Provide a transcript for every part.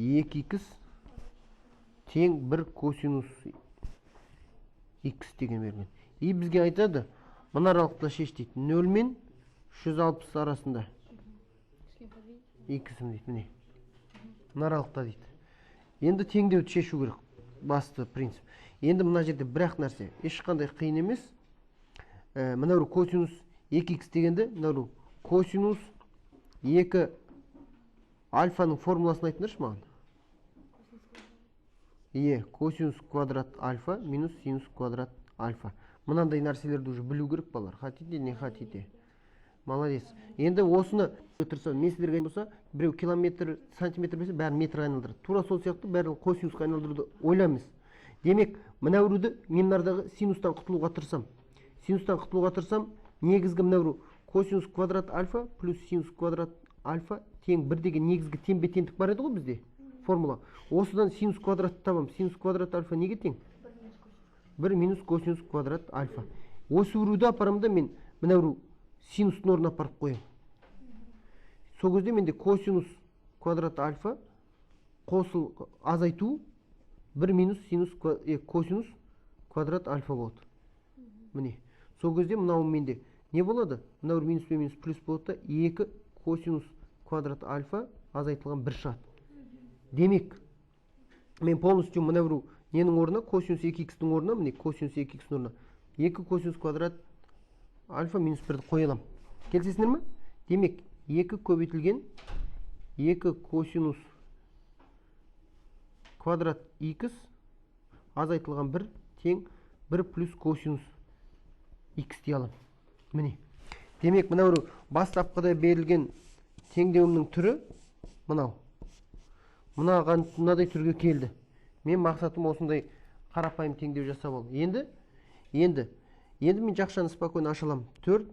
2х тең 1 косинус х деген берген. И бізге айтады, мына аралықта шеш дейді. 0 мен 160 арасында. Х-ім дейді, міне. Мына аралықта дейді. Енді теңдеуді шешу керек. Басты принцип. Енді мына жерде бір-ақ нәрсе. Ешқандай қиын емес. Мына косинус 2х дегенде, мына косинус 2 альфаның формуласын айтыңдаршы маған. Косинус квадрат альфа минус синус квадрат альфа. Мынандай нәрселерді уже білу керек балар. Хотите, не хотите. Молодец. Енді осыны өтірсі, мен сіздерге болса, біреу километр, сантиметр бесе, бәрін метрға айналдырды. Тура сол сияқты бәрін косинусқа айналдыруды ойлаймыз. Демек, мына үруді мен нардағы синустан құтылуға тырсам. Синустан құтылуға тырсам, негізгі мына косинус квадрат альфа плюс синус квадрат альфа тең 1 деген негізгі тең-бе-теңдік бар еді ғой бізде формула. Осыдан синус квадратты табам. Синус квадрат альфа неге тең? 1 минус косинус квадрат альфа. Осы үруді апарамда мен мына синустың орнына апарып қоям. Сол кезде менде косинус квадрат альфа қосыл азайту 1 минус косинус квадрат альфа болады. Міне. Сол кезде мынау менде не болады? Мынау минус пен минус плюс болады да 2 косинус квадрат альфа азайтылған 1 шығады. Демек, мен полностью мына ненің орнына, косинус 2х-дің орнына, міне косинус 2х-дің орнына 2 косинус квадрат альфа минус 1-ді қойылам. Келсесіңдер ме? Демек, 2 көбейтілген 2 косинус квадрат х азайтылған 1 тең 1 плюс косинус х дей алам. Міне. Демек, мына бастапқыда берілген теңдеуімнің түрі мынау. Мынадай түрге келді. Мен мақсатым осындай қарапайым теңдеу жасап ал. Енді мен жақшаны спокойно ашалам. 4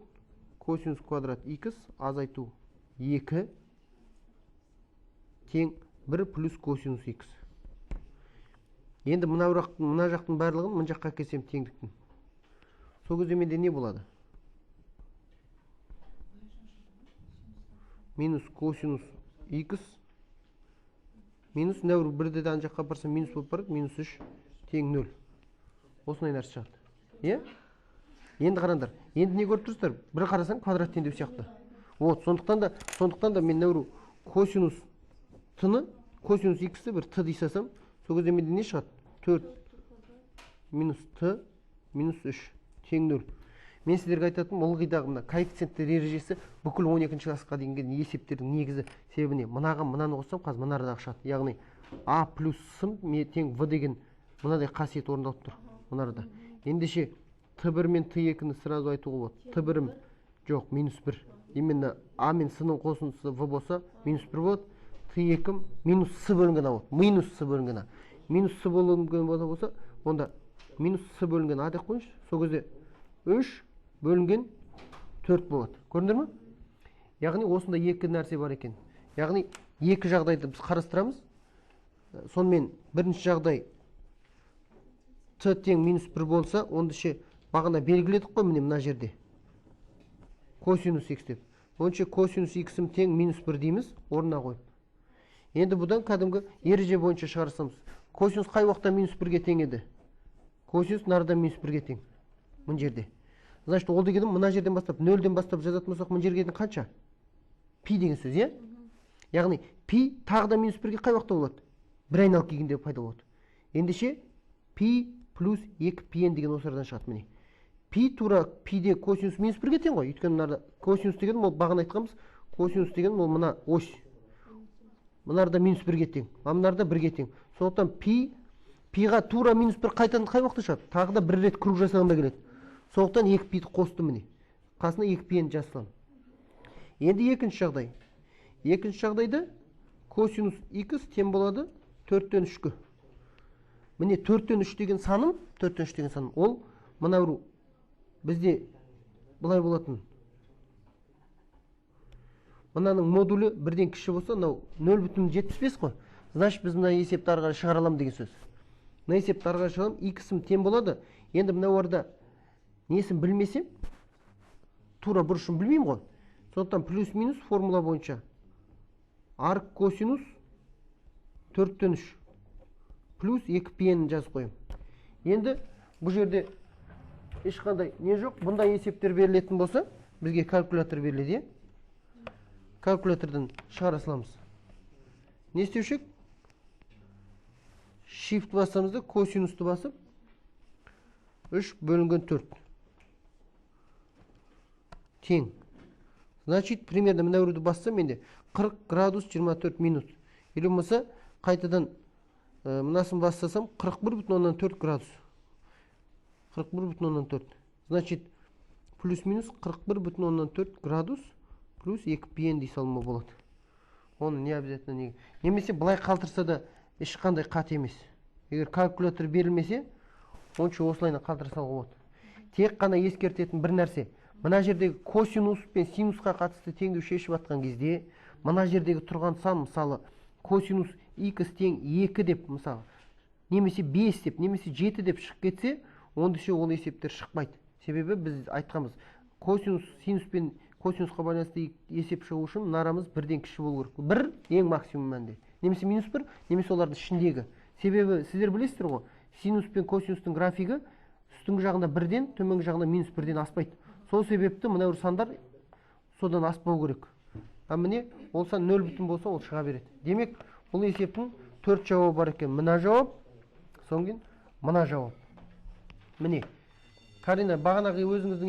косинус квадрат х азайту 2 тең 1 плюс косинус х. Енді мына жақтың барлығын мына жаққа кесем теңдіктің. Сол кезде менде не болады? Минус косинус х минус нәуір бірді дан жаққа барса минус болып барады, минус 3 тең 0. Осындай нәрсе шығады. Енді қараңдар. Енді не көріп тұрсыздар? Бір қарасаң квадрат теңдеу сияқты. Сондықтан да мен нәуір косинус т-ны, косинус х-ті бір т дейсасам, сол кезде менде не шығады? 4 минус т минус 3 тең 0. Мен сіздерге айтатым, ылғидағы коэффициенттер ережесі бүкіл 12-ші классқа дейінгі есептердің негізі себебіне мынаны қоссам, қазір мынадағы шығады. Яғни а плюс сым тең в деген мынадай қасиет орындалып тұр. Мынарда. Ендеше т1 мен т2-ні сразу айтуға болады. т1 жоқ, минус 1. Именно а мен с-ның қосындысы в болса, минус 1 болады. т2 минус с бөлінген а болады. Минус с бөлінген а. Минус с бөлінген болса, онда минус с бөлінген а деп қойыншы. Сол кезде 3 бөлінген 4 болады. Көрдіңдер ме? Яғни осында екі нәрсе бар екен. Яғни екі жағдайды біз қарастырамыз. Сонымен бірінші жағдай т тең минус 1 болса, онда бағана белгіледік қой мына жерде. Косинус х деп. Онша косинус х-ім тең минус 1 дейміз, орнына қойып. Енді бұдан кәдімгі ереже бойынша шығарсамыз. Косинус қай уақытта минус 1-ге тең еді? Косинус нарда минус 1-ге тең. Мына жерде. Значит, ол дегенім мына жерден бастап, 0-ден бастап жазатын болсақ, мына жерге қанша? Пи деген сөз, е? Яғни, пи тағы да минус 1-ге қай уақытта болады? Бір айналып келгенде пайда болады. Ендеше, пи плюс 2 пиен деген осырадан шығады міне. Пи тура пиде косинус минус 1-ге тең ғой. Өйткені мынарда косинус деген ол бағана айтқанбыз, косинус деген ол мына ось. Мынарда минус 1-ге тең, мынарда 1-ге тең. Сондықтан пиға тура минус 1 қайтадан қай уақытта шығады? Тағы да бір рет круг жасағанда келеді. Сондықтан 2 пиді қосты міне. Қасына 2 пиені жасылам. Енді екінші жағдай. Екінші жағдайда косинус х тең болады 4-тен 3-ке. Міне 4-тен 3 деген саным, ол мына бізде бұлай болатын. Мынаның модулі бірден кіші болса, 0,75 қой. Значит, біз мына есепті ары қарай шығара алам деген сөз. Мына есепті ары қарай шығарам, х-ім тең болады. Енді мына орда несін білмесем, тура бұрышын білмеймін ғой. Сондықтан плюс-минус формула бойынша арк косинус 4-тен 3 плюс 2 пиені жазып қоямын. Енді бұл жерде ешқандай не жоқ. Бұндай есептер берілетін болса, бізге калькулятор беріледі. Калькулятордан шығара саламыз. Не істеушек? Shift басамызды, косинусты басып, 3 бөлінген 4. Тең. Значит, примерно мына біреуді бассам, менде 40 градус 24 минут. Или болмаса, қайтадан мынасын бастасам, 41,4 градус. 41,4. Значит, плюс-минус 41,4 градус плюс 2 пиен дей салма болады. Оны не обязательно не. Немесе былай қалтырса да ешқандай қат емес. Егер калькулятор берілмесе, онша осылайна қалтыра салуға болады. Тек қана ескертетін бір нәрсе. Мына жердегі косинус пен синусқа қатысты теңдеу шешіп атқан кезде, мына жердегі тұрған сан, мысалы, косинус x тең 2 деп, мысалы, немесе 5 деп, немесе 7 деп шығып кетсе, онда ол есептер шықпайды. Себебі біз айтқанбыз, косинус, синус пен косинусқа байланысты есеп шығу үшін мынарамыз бірден кіші болу керек. Бір ең максимум мәнде. Немесе минус 1, немесе олардың ішіндегі. Себебі сіздер білесіздер ғой, синус пен косинустың графигі үстіңгі жағында бірден, төменгі жағында минус 1-ден аспайды. Сол себепті мына сандар содан аспау керек. А міне, ол сан 0 бүтін болса, ол шыға береді. Демек, бұл есептің 4 жауабы бар екен. Мына жауап, соңғы мына жауап. Міне, Карина, бағанағы өзіңіздің